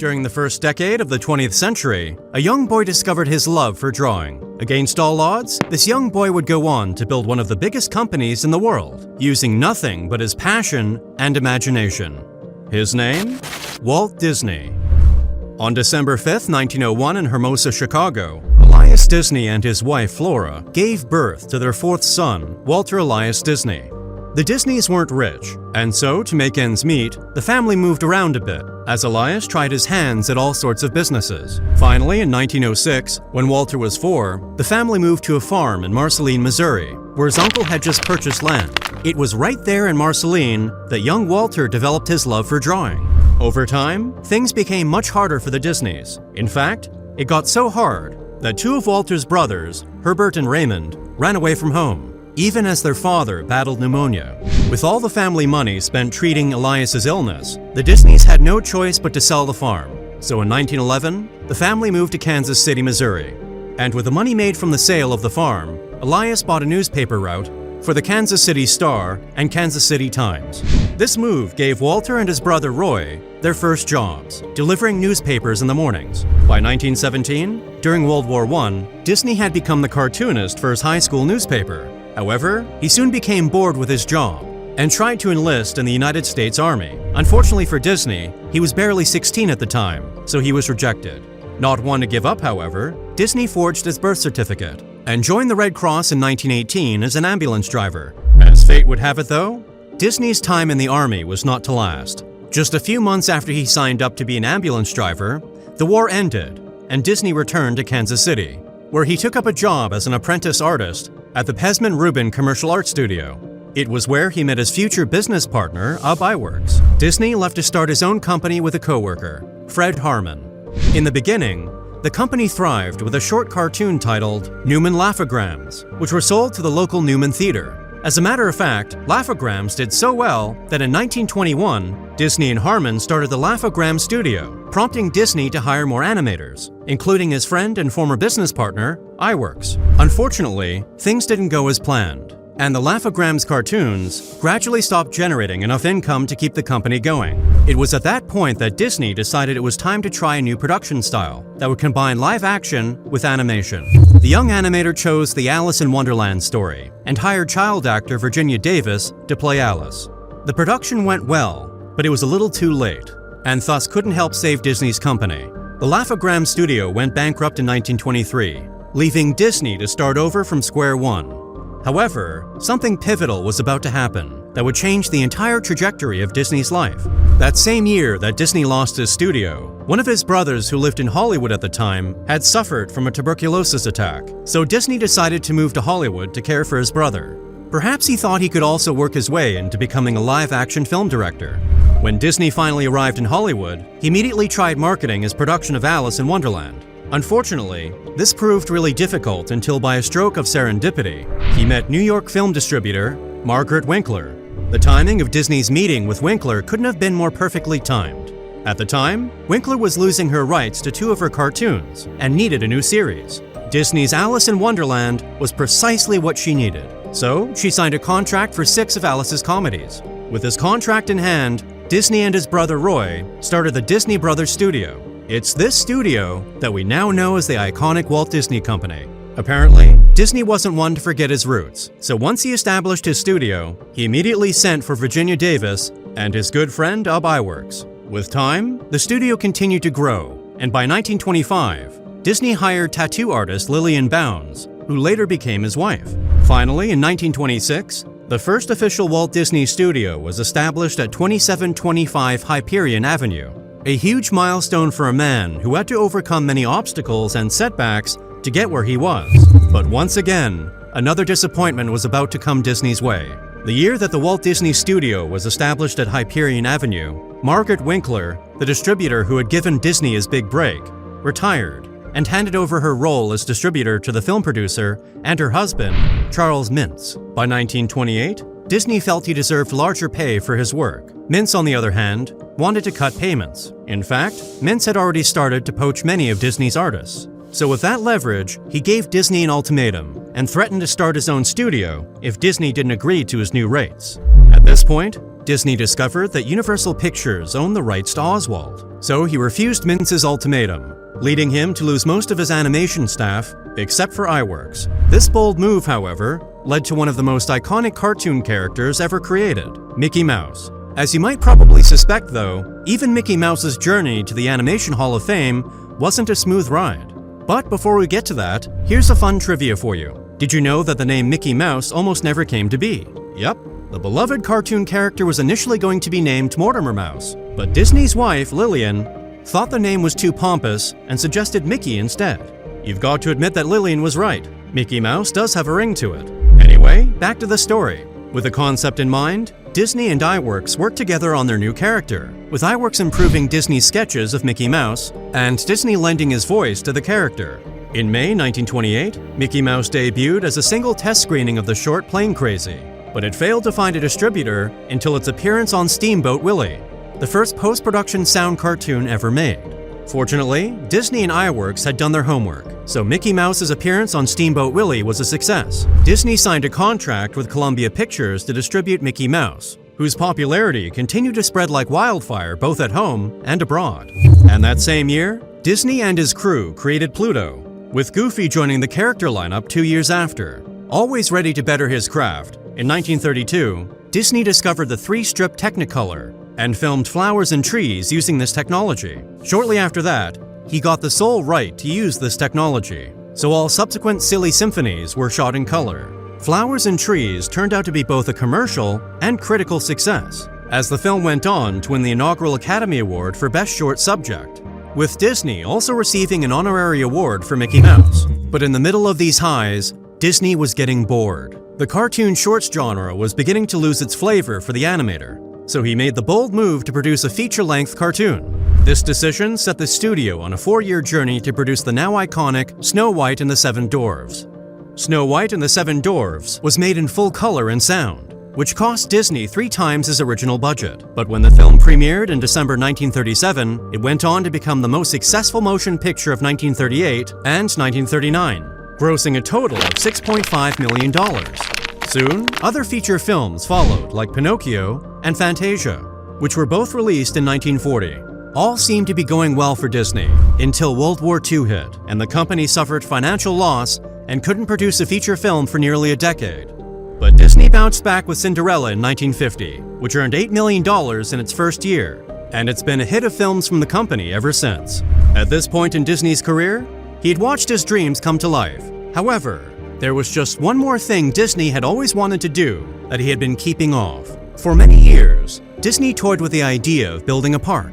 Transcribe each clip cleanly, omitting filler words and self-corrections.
During the first decade of the 20th century, a young boy discovered his love for drawing. Against all odds, this young boy would go on to build one of the biggest companies in the world, using nothing but his passion and imagination. His name? Walt Disney. On December 5, 1901 in Hermosa, Chicago, Elias Disney and his wife Flora gave birth to their fourth son, Walter Elias Disney. The Disneys weren't rich, and so, to make ends meet, the family moved around a bit, as Elias tried his hands at all sorts of businesses. Finally, in 1906, when Walter was 4, the family moved to a farm in Marceline, Missouri, where his uncle had just purchased land. It was right there in Marceline that young Walter developed his love for drawing. Over time, things became much harder for the Disneys. In fact, it got so hard that 2 of Walter's brothers, Herbert and Raymond, ran away from home, even as their father battled pneumonia. With all the family money spent treating Elias's illness, the Disneys had no choice but to sell the farm. So in 1911, the family moved to Kansas City, Missouri. And with the money made from the sale of the farm, Elias bought a newspaper route for the Kansas City Star and Kansas City Times. This move gave Walter and his brother Roy their first jobs, delivering newspapers in the mornings. By 1917, during World War I, Disney had become the cartoonist for his high school newspaper. However, he soon became bored with his job and tried to enlist in the United States Army. Unfortunately for Disney, he was barely 16 at the time, so he was rejected. Not one to give up, however, Disney forged his birth certificate and joined the Red Cross in 1918 as an ambulance driver. As fate would have it though, Disney's time in the Army was not to last. Just a few months after he signed up to be an ambulance driver, the war ended and Disney returned to Kansas City, where he took up a job as an apprentice artist at the Pesman Rubin Commercial Art Studio. It was where he met his future business partner, Ub Iwerks. Disney left to start his own company with a co-worker, Fred Harmon. In the beginning, the company thrived with a short cartoon titled Newman Laughograms, which were sold to the local Newman Theater. As a matter of fact, Laughograms did so well that in 1921, Disney and Harmon started the Laughogram Studio, prompting Disney to hire more animators, including his friend and former business partner, Iwerks. Unfortunately, things didn't go as planned, and the Laughograms cartoons gradually stopped generating enough income to keep the company going. It was at that point that Disney decided it was time to try a new production style that would combine live action with animation. The young animator chose the Alice in Wonderland story and hired child actor Virginia Davis to play Alice. The production went well, but it was a little too late, and thus couldn't help save Disney's company. The Laughogram Studio went bankrupt in 1923, leaving Disney to start over from square one. However, something pivotal was about to happen that would change the entire trajectory of Disney's life. That same year that Disney lost his studio, one of his brothers who lived in Hollywood at the time had suffered from a tuberculosis attack, so Disney decided to move to Hollywood to care for his brother. Perhaps he thought he could also work his way into becoming a live-action film director. When Disney finally arrived in Hollywood, he immediately tried marketing his production of Alice in Wonderland. Unfortunately, this proved really difficult until by a stroke of serendipity, he met New York film distributor Margaret Winkler. The timing of Disney's meeting with Winkler couldn't have been more perfectly timed. At the time, Winkler was losing her rights to 2 of her cartoons and needed a new series. Disney's Alice in Wonderland was precisely what she needed, so she signed a contract for 6 of Alice's comedies. With his contract in hand, Disney and his brother Roy started the Disney Brothers Studio. It's this studio that we now know as the iconic Walt Disney Company. Apparently, Disney wasn't one to forget his roots, so once he established his studio, he immediately sent for Virginia Davis and his good friend Ub Iwerks. With time, the studio continued to grow, and by 1925, Disney hired tattoo artist Lillian Bounds, who later became his wife. Finally, in 1926, the first official Walt Disney studio was established at 2725 Hyperion Avenue, a huge milestone for a man who had to overcome many obstacles and setbacks to get where he was. But once again, another disappointment was about to come Disney's way. The year that the Walt Disney Studio was established at Hyperion Avenue, Margaret Winkler, the distributor who had given Disney his big break, retired and handed over her role as distributor to the film producer and her husband, Charles Mintz. By 1928, Disney felt he deserved larger pay for his work. Mintz, on the other hand, wanted to cut payments. In fact, Mintz had already started to poach many of Disney's artists. So with that leverage, he gave Disney an ultimatum and threatened to start his own studio if Disney didn't agree to his new rates. At this point, Disney discovered that Universal Pictures owned the rights to Oswald, so he refused Mintz's ultimatum, leading him to lose most of his animation staff, except for iWorks. This bold move, however, led to one of the most iconic cartoon characters ever created, Mickey Mouse. As you might probably suspect though, even Mickey Mouse's journey to the Animation Hall of Fame wasn't a smooth ride. But before we get to that, here's a fun trivia for you. Did you know that the name Mickey Mouse almost never came to be? Yep, the beloved cartoon character was initially going to be named Mortimer Mouse, but Disney's wife, Lillian, thought the name was too pompous and suggested Mickey instead. You've got to admit that Lillian was right. Mickey Mouse does have a ring to it. Anyway, back to the story. With the concept in mind, Disney and iWorks worked together on their new character, with iWorks improving Disney's sketches of Mickey Mouse and Disney lending his voice to the character. In May 1928, Mickey Mouse debuted as a single test screening of the short Plane Crazy, but it failed to find a distributor until its appearance on Steamboat Willie, the first post-production sound cartoon ever made. Fortunately, Disney and iWorks had done their homework, so Mickey Mouse's appearance on Steamboat Willie was a success. Disney signed a contract with Columbia Pictures to distribute Mickey Mouse, whose popularity continued to spread like wildfire both at home and abroad. And that same year, Disney and his crew created Pluto, with Goofy joining the character lineup 2 years after. Always ready to better his craft, in 1932, Disney discovered the 3-strip Technicolor and filmed flowers and trees using this technology. Shortly after that, he got the sole right to use this technology, so all subsequent Silly Symphonies were shot in color. Flowers and Trees turned out to be both a commercial and critical success, as the film went on to win the inaugural Academy Award for Best Short Subject, with Disney also receiving an honorary award for Mickey Mouse. But in the middle of these highs, Disney was getting bored. The cartoon shorts genre was beginning to lose its flavor for the animator, so he made the bold move to produce a feature-length cartoon. This decision set the studio on a 4-year journey to produce the now iconic Snow White and the Seven Dwarfs. Snow White and the Seven Dwarfs was made in full color and sound, which cost Disney 3 times his original budget. But when the film premiered in December 1937, it went on to become the most successful motion picture of 1938 and 1939, grossing a total of $6.5 million. Soon, other feature films followed, like Pinocchio and Fantasia, which were both released in 1940. All seemed to be going well for Disney, until World War II hit, and the company suffered financial loss and couldn't produce a feature film for nearly a decade. But Disney bounced back with Cinderella in 1950, which earned $8 million in its first year, and it's been a hit of films from the company ever since. At this point in Disney's career, he'd watched his dreams come to life. However, there was just one more thing Disney had always wanted to do that he had been keeping off. For many years, Disney toyed with the idea of building a park,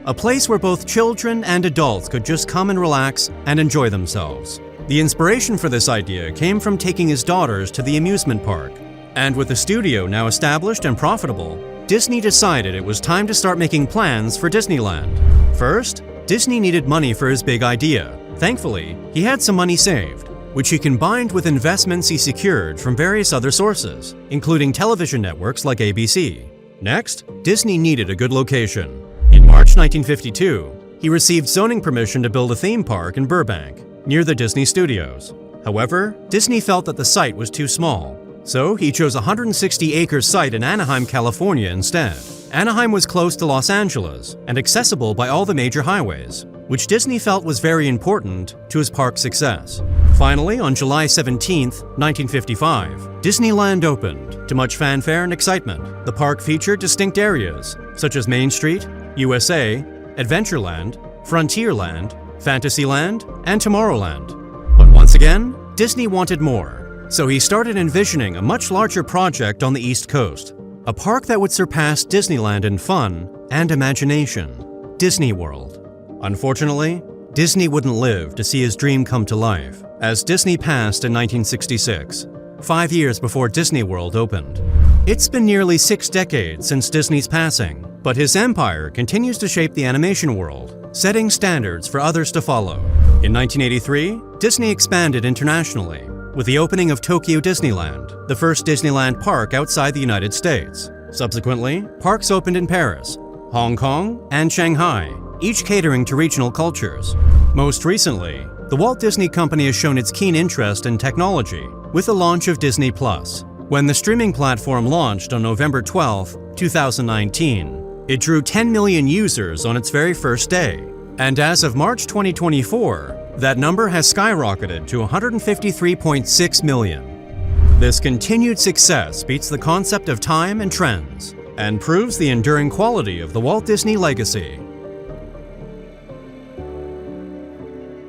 a place where both children and adults could just come and relax and enjoy themselves. The inspiration for this idea came from taking his daughters to the amusement park, and with the studio now established and profitable, Disney decided it was time to start making plans for Disneyland. First, Disney needed money for his big idea. Thankfully, he had some money saved, which he combined with investments he secured from various other sources, including television networks like ABC. Next, Disney needed a good location. In March 1952, he received zoning permission to build a theme park in Burbank, near the Disney Studios. However, Disney felt that the site was too small, so he chose a 160-acre site in Anaheim, California instead. Anaheim was close to Los Angeles and accessible by all the major highways, which Disney felt was very important to his park's success. Finally, on July 17, 1955, Disneyland opened. To much fanfare and excitement, the park featured distinct areas, such as Main Street, USA, Adventureland, Frontierland, Fantasyland, and Tomorrowland. But once again, Disney wanted more, so he started envisioning a much larger project on the East Coast, a park that would surpass Disneyland in fun and imagination, Disney World. Unfortunately, Disney wouldn't live to see his dream come to life, as Disney passed in 1966, 5 years before Disney World opened. It's been nearly 6 decades since Disney's passing, but his empire continues to shape the animation world, setting standards for others to follow. In 1983, Disney expanded internationally, with the opening of Tokyo Disneyland, the first Disneyland park outside the United States. Subsequently, parks opened in Paris, Hong Kong, and Shanghai, each catering to regional cultures. Most recently, the Walt Disney Company has shown its keen interest in technology with the launch of Disney+. When the streaming platform launched on November 12, 2019, it drew 10 million users on its very first day. And as of March 2024, that number has skyrocketed to 153.6 million. This continued success beats the concept of time and trends, and proves the enduring quality of the Walt Disney legacy.